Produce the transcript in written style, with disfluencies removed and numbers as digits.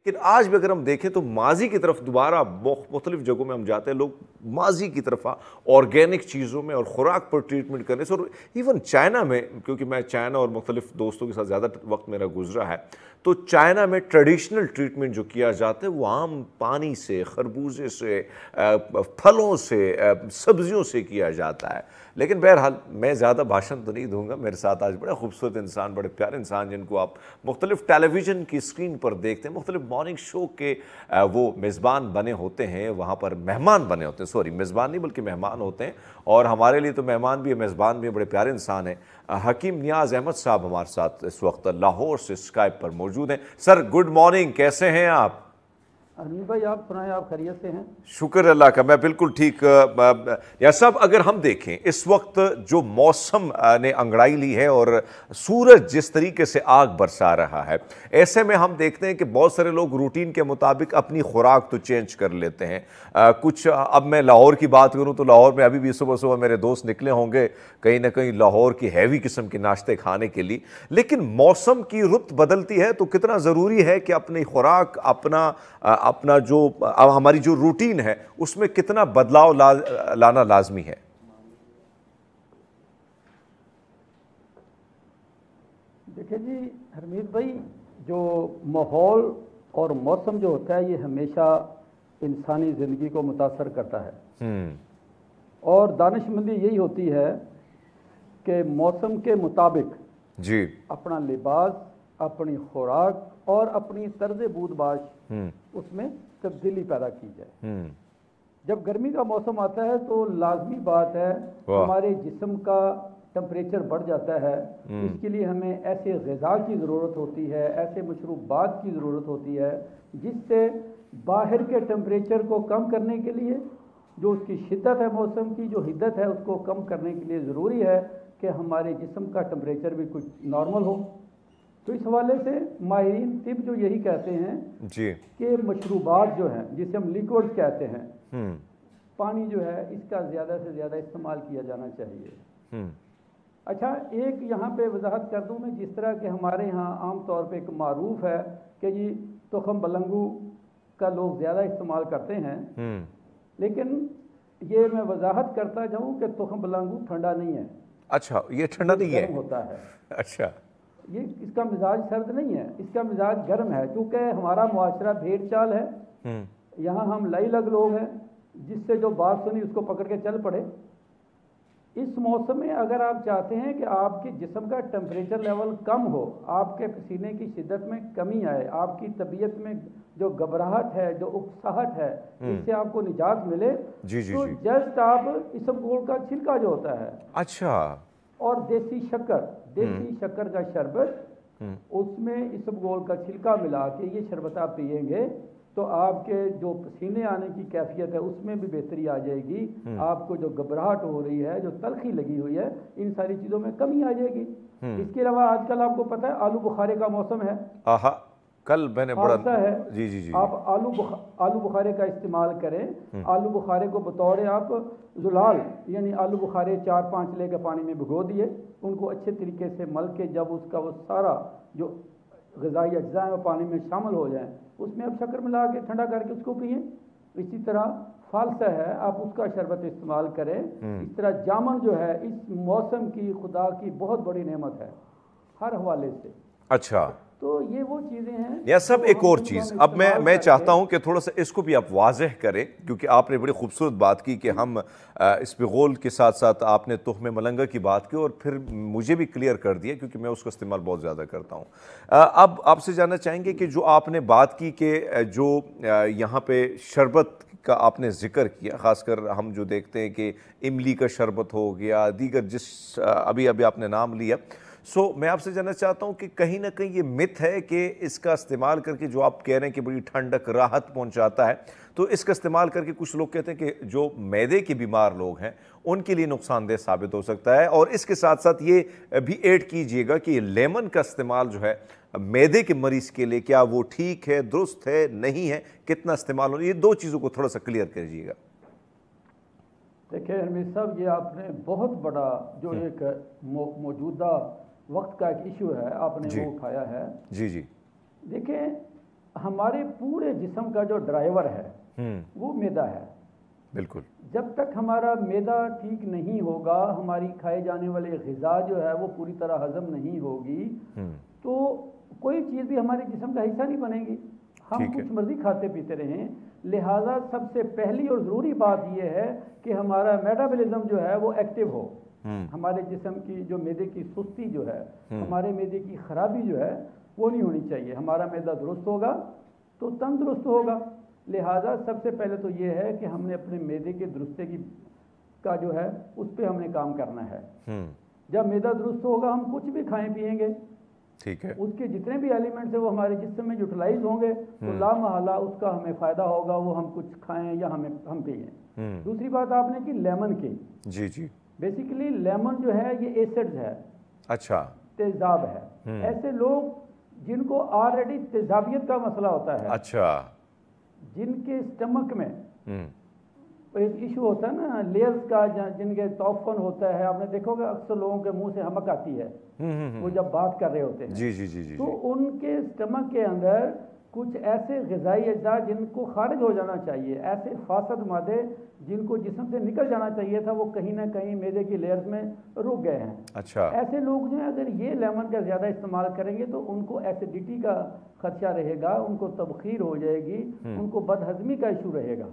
लेकिन आज भी अगर हम देखें तो माजी की तरफ दोबारा मुख्तलिफ जगहों में हम जाते हैं, लोग माजी की तरफ ऑर्गेनिक चीज़ों में और ख़ुराक पर ट्रीटमेंट करने से, और इवन चाइना में, क्योंकि मैं चाइना और मुख्तलिफ दोस्तों के साथ ज़्यादा वक्त मेरा गुजरा है, तो चाइना में ट्रेडिशनल ट्रीटमेंट जो किया जाता है वो आम पानी से, खरबूजे से, फलों से, सब्जियों से किया जाता है। लेकिन बहरहाल मैं ज़्यादा भाषण तो नहीं दूंगा। मेरे साथ आज बड़े खूबसूरत इंसान, बड़े प्यारे इंसान जिनको आप मुख्तलिफ टेलीविज़न की स्क्रीन पर देखते हैं, मुख्तलिफ मॉर्निंग शो के वो मेज़बान बने होते हैं, वहाँ पर मेहमान बने होते हैं, सॉरी मेज़बान नहीं बल्कि मेहमान होते हैं, और हमारे लिए तो मेहमान भी है, मेज़बान भी है, बड़े प्यारे इंसान हैं। हकीम नियाज़ अहमद साहब हमारे साथ इस वक्त लाहौर से स्काइप पर मौजूद हैं। सर गुड मॉर्निंग, कैसे हैं आप? अरमी भाई आप सुनाएं, आप खैरियत से हैं? शुक्र अल्लाह का, मैं बिल्कुल ठीक। या सब अगर हम देखें इस वक्त जो मौसम ने अंगड़ाई ली है और सूरज जिस तरीके से आग बरसा रहा है, ऐसे में हम देखते हैं कि बहुत सारे लोग रूटीन के मुताबिक अपनी खुराक तो चेंज कर लेते हैं। कुछ, अब मैं लाहौर की बात करूं तो लाहौर में अभी भी सुबह सुबह मेरे दोस्त निकले होंगे कहीं ना कहीं लाहौर की हैवी किस्म के नाश्ते खाने के लिए। लेकिन मौसम की रुत बदलती है तो कितना ज़रूरी है कि अपनी खुराक, अपना जो हमारी जो रूटीन है उसमें कितना बदलाव लाना लाजमी है। देखिए जी हरमीत भाई, जो माहौल और मौसम जो होता है ये हमेशा इंसानी ज़िंदगी को मुतासर करता है। और दानिशमंदी यही होती है कि मौसम के मुताबिक जी अपना लिबास, अपनी खुराक और अपनी तर्ज बूदबाश उसमें तब्दीली पैदा की जाए। जब गर्मी का मौसम आता है तो लाजमी बात है हमारे जिस्म का टेम्परेचर बढ़ जाता है। इसके लिए हमें ऐसे ग़िज़ा की ज़रूरत होती है, ऐसे मशरूबात की ज़रूरत होती है जिससे बाहर के टेम्परेचर को कम करने के लिए, जो उसकी शिद्दत है मौसम की, जो हिद्दत है उसको कम करने के लिए ज़रूरी है कि हमारे जिस्म का टेम्परेचर भी कुछ नॉर्मल हो। तो इस हवाले से माहिरीन तिब जो यही कहते हैं जी कि मशरूबात जो हैं, जिसे हम लिक्विड्स कहते हैं, पानी जो है इसका ज़्यादा से ज़्यादा इस्तेमाल किया जाना चाहिए। अच्छा, एक यहाँ पे वजाहत कर दूँ मैं, जिस तरह के हमारे यहाँ आम तौर पे एक मारूफ है कि जी तुखम बलंगू का लोग ज़्यादा इस्तेमाल करते हैं, लेकिन ये मैं वजाहत करता जाऊँ कि तुखम बलंगू ठंडा नहीं है। अच्छा, ये ठंडा नहीं है? होता है। अच्छा, ये इसका मिजाज सर्द नहीं है, इसका मिजाज गर्म है, क्योंकि हमारा मुआशरा भेड़ चाल है। यहाँ हम लाई लग लोग हैं, जिससे जो बात सुनी उसको पकड़ के चल पड़े। इस मौसम में अगर आप चाहते हैं कि आपके जिस्म का टेम्परेचर लेवल कम हो, आपके पसीने की शिद्दत में कमी आए, आपकी तबीयत में जो घबराहट है, जो उकसाहट है, इससे आपको निजात मिले, तो जस्ट आप इसबगोल का छिलका जो होता है, अच्छा, और देसी शक्कर का शरबत, उसमें इसबगोल का छिलका मिला के ये शरबत आप पिएंगे तो आपके जो पसीने आने की कैफियत है उसमें भी बेहतरी आ जाएगी। आपको जो घबराहट हो रही है, जो तलखी लगी हुई है, इन सारी चीज़ों में कमी आ जाएगी। इसके अलावा आजकल आपको पता है आलू बुखारे का मौसम है। कल मैंने बड़ा है जी आप आलू बुखारे का इस्तेमाल करें। आलू बुखारे को बतौर आप जुलाल, यानी आलू बुखारे 4-5 लेकर पानी में भिगो दिए, उनको अच्छे तरीके से मल के जब उसका वो सारा जो ग़िज़ाई अज्जा है वो पानी में शामिल हो जाए, उसमें आप शक्कर मिला के ठंडा करके उसको पिए। इसी तरह फालसा है, आप उसका शरबत इस्तेमाल करें। इस तरह जामुन जो है इस मौसम की खुदा की बहुत बड़ी नेमत है हर हवाले से। अच्छा, तो ये वो चीज़ें हैं। या सब एक और चीज़ अब मैं चाहता हूं कि थोड़ा सा इसको भी आप वाज़ेह करें, क्योंकि आपने बड़ी खूबसूरत बात की कि हम इसबगोल के साथ साथ आपने तुहमे मलंगा की बात की और फिर मुझे भी क्लियर कर दिया, क्योंकि मैं उसका इस्तेमाल बहुत ज़्यादा करता हूं। अब आपसे जानना चाहेंगे कि जो आपने बात की कि जो यहाँ पे शरबत का आपने जिक्र किया, ख़ासकर हम जो देखते हैं कि इमली का शरबत हो गया, दीगर जिस अभी अभी आपने नाम लिया, मैं आपसे जानना चाहता हूं कि कहीं ना कहीं ये मिथ है कि इसका इस्तेमाल करके, जो आप कह रहे हैं कि बड़ी ठंडक राहत पहुंचाता है, तो इसका इस्तेमाल करके कुछ लोग कहते हैं कि जो मैदे के बीमार लोग हैं उनके लिए नुकसानदेह साबित हो सकता है। और इसके साथ साथ ये भी ऐड कीजिएगा कि लेमन का इस्तेमाल जो है मैदे के मरीज के लिए, क्या वो ठीक है, दुरुस्त है, नहीं है, कितना इस्तेमाल हो, ये दो चीज़ों को थोड़ा सा क्लियर कीजिएगा। देखिए हरमीत साहब, ये आपने बहुत बड़ा जो एक मौजूदा वक्त का एक इशू है आपने वो उठाया है। जी। देखिए, हमारे पूरे जिस्म का जो ड्राइवर है वो मैदा है। बिल्कुल। जब तक हमारा मैदा ठीक नहीं होगा, हमारी खाए जाने वाली ग़िज़ा जो है वो पूरी तरह हज़म नहीं होगी, तो कोई चीज़ भी हमारे जिस्म का हिस्सा नहीं बनेगी। हम कुछ मर्जी खाते पीते रहें। लिहाजा सबसे पहली और ज़रूरी बात यह है कि हमारा मेटाबॉलिज्म जो है वो एक्टिव हो। हमारे जिस्म की जो मैदे की सुस्ती जो है, हमारे मैदे की खराबी जो है वो नहीं होनी चाहिए। हमारा मैदा दुरुस्त होगा तो तंदुरुस्त होगा। लिहाजा सबसे पहले तो ये है कि हमने अपने मैदे के दुरुस्ती का जो है उस पर हमने काम करना है। जब मैदा दुरुस्त होगा हम कुछ भी खाएं पिएंगे, ठीक है, उसके जितने भी एलिमेंट्स है वो हमारे जिस्म में यूटिलाइज होंगे, तो लामहला उसका हमें फ़ायदा होगा, वो हम कुछ खाएं या हम पिएं। दूसरी बात आपने की लेमन की। जी जी। बेसिकली लेमन जो है ये एसिड्स है। अच्छा। तेजाब है। ऐसे लोग जिनको ऑलरेडी तेजाबियत का मसला होता है, अच्छा, जिनके स्टमक में एक इशू होता है ना लेयर्स का, जिनके तौफन होता है, आपने देखोगे अक्सर लोगों के मुंह से हमक आती है वो जब बात कर रहे होते हैं। जी जी जी जी। तो उनके स्टमक के अंदर कुछ ऐसे ग़िज़ाई अज्जा जिनको खारिज हो जाना चाहिए, ऐसे फासद मादे जिनको जिस्म से निकल जाना चाहिए था, वो कहीं ना कहीं मैदे की लेयर्स में रुक गए हैं। अच्छा। ऐसे लोग जो है अगर ये लेमन का ज़्यादा इस्तेमाल करेंगे तो उनको एसिडिटी का खदशा रहेगा, उनको तबखीर हो जाएगी, उनको बदहज़मी का इशू रहेगा।